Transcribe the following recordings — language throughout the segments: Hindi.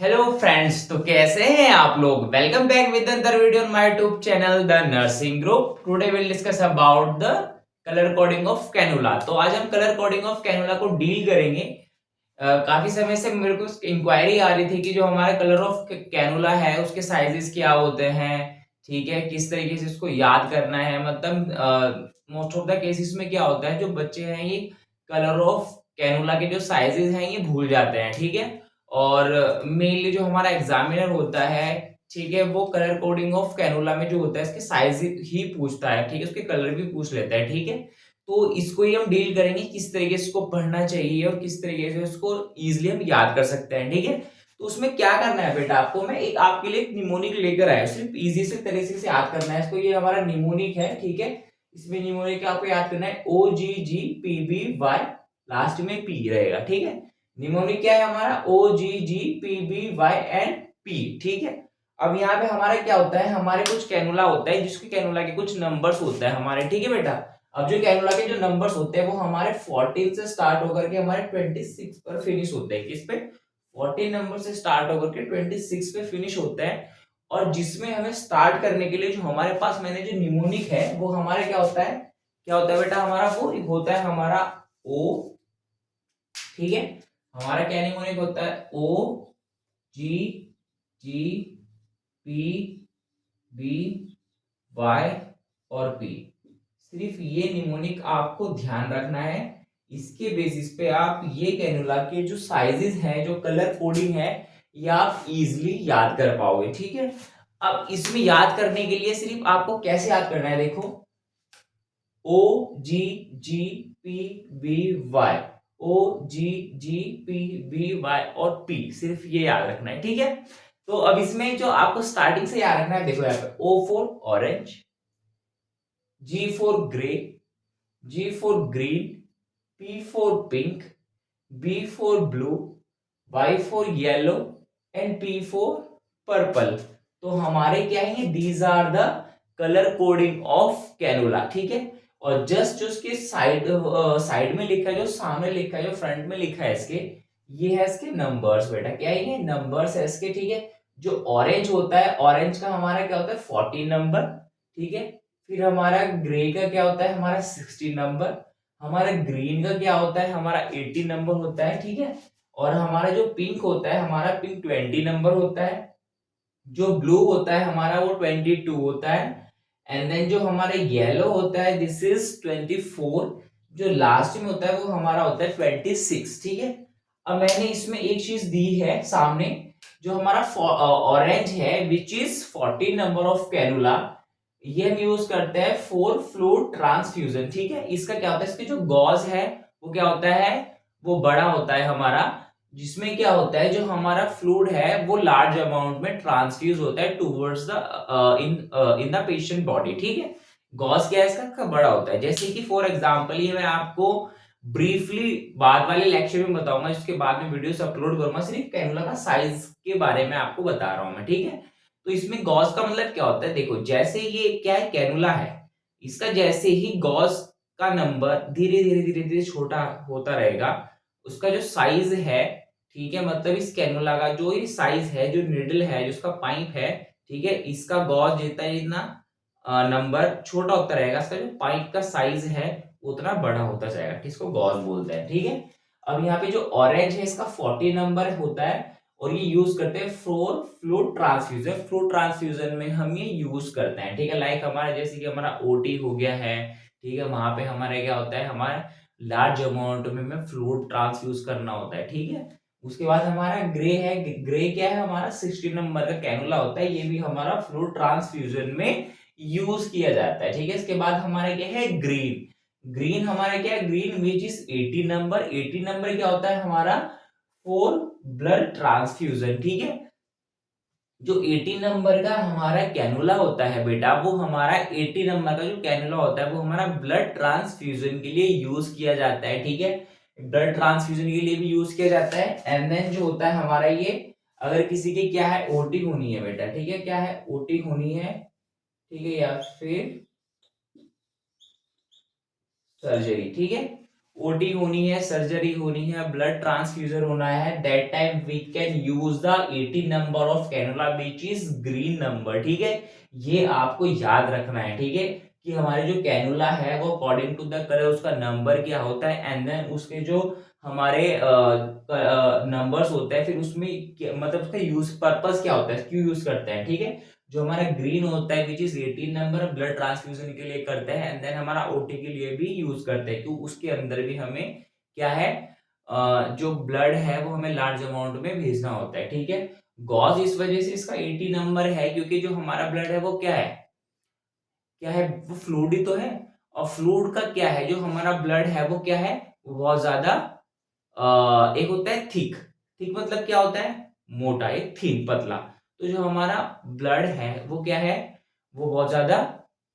हेलो फ्रेंड्स, तो कैसे हैं आप लोग। Welcome back with another video on my YouTube channel the nursing group. Today will discuss about the colour coding of cannula. तो आज हम कलर कोडिंग ऑफ कैनुला को डील करेंगे। काफी समय से मेरे को इंक्वायरी आ रही थी कि जो हमारा कलर ऑफ कैनुला है उसके साइजेस क्या होते हैं, ठीक है, किस तरीके से उसको याद करना है। मतलब मोस्ट ऑफ द केसेस में क्या होता है, जो बच्चे हैं ये कलर ऑफ कैनुला के जो साइजेस हैं ये भूल जाते हैं, ठीक है। और मेनली जो हमारा एग्जामिनर होता है, ठीक है, वो कलर कोडिंग ऑफ कैनुला में जो होता है इसके साइज ही पूछता है, ठीक है, उसके कलर भी पूछ लेता है, ठीक है। तो इसको ही हम डील करेंगे किस तरीके से इसको पढ़ना चाहिए और किस तरीके से इसको इजीली हम याद कर सकते हैं, ठीक है। तो उसमें क्या करना है बेटा, आपको मैं एक आपके लिए एक निमोनिक लेकर आया, सिर्फ इजी से तरीके से याद करना है इसको। ये हमारा निमोनिक है, ठीक है। इसमें निमोनिक आपको याद करना है OGGPBY, लास्ट में P रहेगा, ठीक है। निमोनिक क्या है हमारा OGGPBY एंड P, ठीक है। अब यहाँ पे हमारा क्या होता है, हमारे कुछ कैनुला होता है जिसके कैनुला के कुछ नंबर्स होता है हमारे, ठीक है बेटा। अब जो कैनुला के जो नंबर्स होते हैं वो हमारे 14 से स्टार्ट होकर के हमारे 26 पर फिनिश होते हैं। किस पे? 14 नंबर से स्टार्ट होकर के 26 पे फिनिश होते हैं। और जिसमें हमें स्टार्ट करने के लिए जो हमारे पास मैंने जो निमोनिक है वो हमारे क्या होता है, क्या होता है बेटा हमारा, वो होता है हमारा O, ठीक है। हमारा क्या निमोनिक होता है OGGPBY और P। सिर्फ ये निमोनिक आपको ध्यान रखना है। इसके बेसिस पे आप ये कैनुला के जो साइजेस हैं, जो कलर कोडिंग है, ये आप इजीली याद कर पाओगे, ठीक है। अब इसमें याद करने के लिए सिर्फ आपको कैसे याद करना है, देखो OGGPBY, OGGPBY और P, सिर्फ ये याद रखना है, ठीक है। तो अब इसमें जो आपको स्टार्टिंग से याद रखना है, देखो यहाँ पे O for orange, G for grey, G for green, P for pink, B for blue, Y for yellow and P for purple. तो हमारे क्या है, these are the colour coding of cannula, ठीक है। और जस्ट जो उसके साइड में लिखा है, जो सामने लिखा है, जो फ्रंट में लिखा है इसके, ये है इसके नंबर्स बेटा। क्या है ये? नंबर्स है इसके, ठीक है। जो ऑरेंज होता है, ऑरेंज का हमारा क्या होता है 14 नंबर, ठीक है। फिर हमारा ग्रे का क्या होता है हमारा 16 नंबर, हमारा ग्रीन का क्या होता है हमारा 18 नंबर होता है, ठीक है। और हमारा जो पिंक होता है, हमारा पिंक 20 नंबर होता है। जो ब्लू होता है हमारा वो 22 होता है। एंड देन जो हमारा येलो होता है दिस इज 24। जो लास्ट में होता है वो हमारा होता है 26, ठीक है। अब मैंने इसमें एक चीज दी है सामने, जो हमारा ऑरेंज है which is 14 number of cannula, ये हम यूज करते हैं फॉर फ्लूइड ट्रांसफ्यूजन, ठीक है। इसका क्या होता है, इसकी जो गॉज है वो क्या होता है, वो बड़ा होता है हमारा, जिसमें क्या होता है जो हमारा फ्लूइड है वो लार्ज अमाउंट में ट्रांसफ्यूज होता है towards the in the patient body, ठीक है। गॉस क्या है इसका, बड़ा होता है। जैसे कि फॉर एग्जांपल ये मैं आपको ब्रीफली बाद वाले लेक्चर में बताऊंगा, इसके बाद में वीडियोस अपलोड करूंगा, सिर्फ कैनुला का साइज के बारे में आपको बता रहा हूं मैं, ठीक है। तो इसमें गॉस का मतलब क्या होता है, देखो जैसे ये क्या है कैनुला है, इसका जैसे ही गॉस का नंबर धीरे धीरे धीरे धीरे छोटा होता रहेगा, उसका जो साइज है, ठीक है, मतलब इस कैनुला का जो ये साइज है, जो निडल है, जो उसका पाइप है, ठीक है, इसका गॉज जितना जितना नंबर छोटा होता रहेगा, इसका जो पाइप का साइज है उतना बड़ा होता जाएगा, किसको गॉज बोलते हैं, ठीक है। अब यहाँ पे जो ऑरेंज है इसका 40 नंबर होता है और ये यूज करते हैं for fluid transfusion. Fluid transfusion में हम ये यूज करते हैं, ठीक है। लाइक हमारा जैसे कि हमारा ओटी हो गया है, ठीक है, वहां पे हमारे क्या होता है, हमारा लार्ज अमाउंट में फ्लूइड ट्रांसफ्यूज करना होता है, ठीक है। उसके बाद हमारा ग्रे है, ग्रे क्या है हमारा 16 नंबर का कैनुला होता है, ये भी हमारा फ्लूइड ट्रांसफ्यूजन में यूज किया जाता है, ठीक है। इसके बाद हमारा क्या है ग्रीन, ग्रीन हमारा क्या है, green which is 80 number. 80 number क्या होता है हमारा फॉर ब्लड ट्रांसफ्यूजन, ठीक है। जो 80 नंबर का हमारा कैनुला होता है बेटा, वो हमारा 80 नंबर का जो कैनुला होता है वो हमारा ब्लड ट्रांसफ्यूजन के लिए यूज किया जाता है, ठीक है। ब्लड ट्रांसफ्यूजन के लिए भी यूज किया जाता है। एंड देन जो होता है हमारा ये, अगर किसी की क्या है ओटी होनी है बेटा, ठीक है, क्या है ओटी होनी है, ठीक है, या फिर सर्जरी, ठीक है। ओटी होनी है, सर्जरी होनी है, ब्लड ट्रांसफ्यूजन होना है, that time we can use the 80 number of cannula which is green number. ठीक है, ये आपको याद रखना है। ठीक है, कि हमारे जो कैनुला है वो अकॉर्डिंग टू द कलर उसका नंबर क्या होता है, एंड देन उसके जो हमारे नंबर्स होते हैं, फिर उसमें मतलब उसका यूज पर्पस क्या होता है, क्यों यूज करते हैं। ठीक है, जो हमारा ग्रीन होता है which is 18 number blood transfusion के लिए करते हैं, एंड देन हमारा ओटी के लिए भी यूज करते हैं, क्योंकि उसके अंदर भी हमें क्या है, जो ब्लड है वो हमें लार्ज अमाउंट में भेजना होता है। ठीक है, गॉज इस वजह से इसका 80 नंबर है क्योंकि जो हमारा ब्लड है वो क्या है, क्या है, वो फ्लूइड ही तो है। और फ्लूइड का क्या है, जो हमारा ब्लड है वो क्या है, वो बहुत ज्यादा एक होता है थिक। थिक मतलब क्या होता है, मोटा, एक थिन पतला। तो जो हमारा ब्लड है वो क्या है, वो बहुत ज्यादा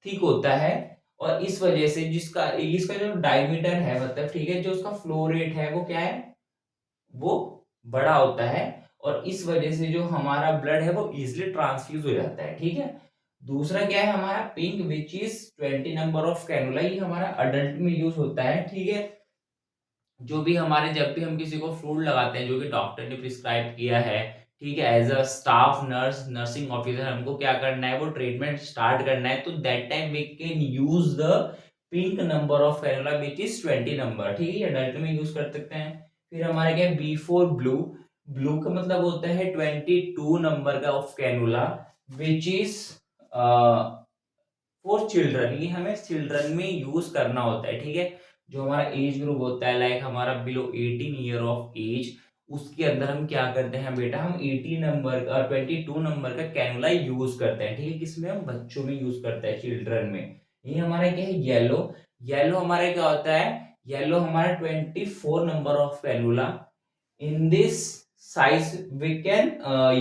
थिक होता है, और इस वजह से जिसका इसका जो डायमीटर है, मतलब ठीक है, जो उसका फ्लो रेट है वो क्या है, वो बड़ा होता है, और इस वजह से जो हमारा ब्लड है वो इजिली ट्रांसफ्यूज हो जाता है। ठीक है, दूसरा क्या है हमारा pink which is 20 number of cannula, ये हमारा अडल्ट में यूज होता है। ठीक है, जो भी हमारे जब भी हम किसी को फ्लूइड लगाते हैं जो कि डॉक्टर ने प्रिस्क्राइब किया है, ठीक है, as a staff nurse, nursing officer, हमको क्या करना है, वो ट्रीटमेंट स्टार्ट करना है, तो that time we can use the pink number of cannula which is 20 number. ठीक है, अडल्ट में यूज कर सकते हैं। फिर हमारे क्या बी फोर ब्लू, ब्लू का मतलब होता है 22 नंबर का of cannula which is for children, ये हमें चिल्ड्रन में यूज करना होता है। ठीक है, जो हमारा एज ग्रुप होता है, लाइक हमारा बिलो 18 ईयर ऑफ एज, उसके अंदर हम क्या करते हैं बेटा, हम 80 नंबर और 22 नंबर का कैनुला यूज करते हैं। ठीक है, किसमें, हम बच्चों में यूज करते हैं, चिल्ड्रन में। ये हमारा क्या है, येलो, येलो हमारा क्या होता है, येलो हमारा 24 number of cannula. In this size we can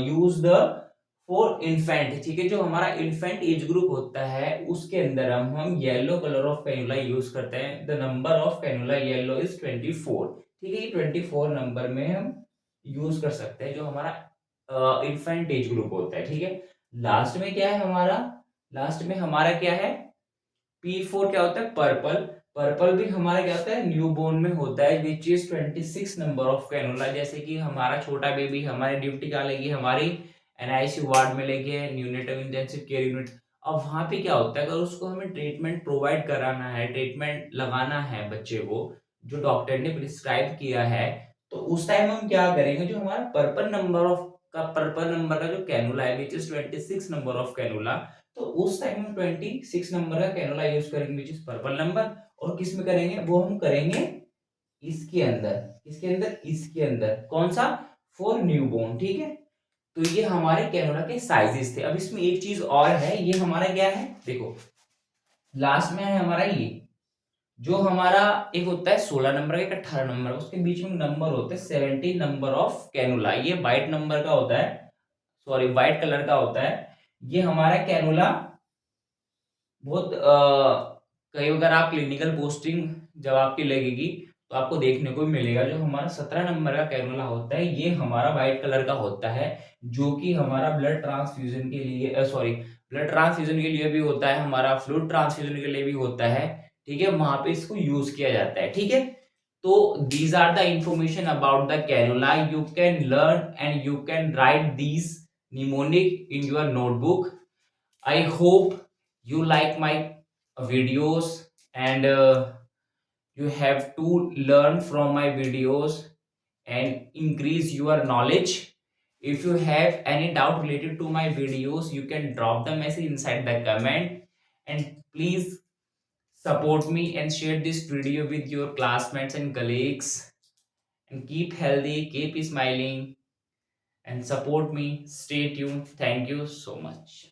use the for infant. ठीक है, जो हमारा इन्फेंट एज ग्रुप होता है उसके अंदर हम yellow colour of cannula use करते हैं। The number of cannula yellow is 24। ठीक है, ये 24 नंबर में हम यूज कर सकते हैं जो हमारा इन्फेंट एज ग्रुप होता है। ठीक है, लास्ट में क्या है हमारा, लास्ट में हमारा क्या है, P4 क्या होता है, पर्पल। पर्पल भी हमारा क्या होता है, न्यूबॉर्न में होता है which is 26 number of cannula. जैसे कि हमारा छोटा बेबी, हमारी ड्यूटी कहाँ लगी, हमारी एनआईसीयू वार्ड में लगी है, न्यूनेटल इंटेंसिव केयर यूनिट। अब वहां पे क्या होता है, अगर उसको हमें ट्रीटमेंट प्रोवाइड कराना है, ट्रीटमेंट लगाना है बच्चे को, जो डॉक्टर ने प्रिस्क्राइब किया है, तो उस टाइम हम क्या करेंगे, जो हमारा पर्पल नंबर का जो कैनुला है which is 26 number of cannula, तो उस टाइम हम 26 नंबर का कैनुला यूज करेंगे विच इज पर्पल नंबर। और किस में करेंगे, वो हम करेंगे इसके अंदर, इसके अंदर, इसके अंदर, कौन सा, फॉर न्यूबॉर्न। ठीक है, तो ये हमारे कैनुला के साइजेस थे। अब इसमें एक चीज और है, ये हमारा क्या है, देखो लास्ट में है हमारा ये, जो हमारा एक होता है 16 नंबर का, एक 18 नंबर का, उसके बीच में नंबर होते हैं 70 नंबर ऑफ कैनुला, ये व्हाइट नंबर का होता है, सॉरी व्हाइट कलर का होता है। ये हमारा कैनुला बहुत कई, अगर आप क्लिनिकल पोस्टिंग जब आपकी लगेगी तो आपको देखने को मिलेगा, जो हमारा 17 नंबर का कैनुला होता है ये हमारा व्हाइट कलर का होता है, जो कि हमारा ब्लड ट्रांसफ्यूजन के लिए, सॉरी ब्लड ट्रांसफ्यूजन के लिए भी होता है, हमारा फ्लूइड ट्रांसफ्यूजन के लिए भी होता है। ठीक है, वहां पे इसको यूज किया जाता है। ठीक है, तो these are the information about the cannula, you can learn and you can write these mnemonic in your notebook. I hope you like my videos, and you have to learn from my videos and increase your knowledge. If you have any doubt related to my videos, you can drop the message inside the comment, and please support me and share this video with your classmates and colleagues, and keep healthy, keep smiling, and support me. Stay tuned. Thank you so much.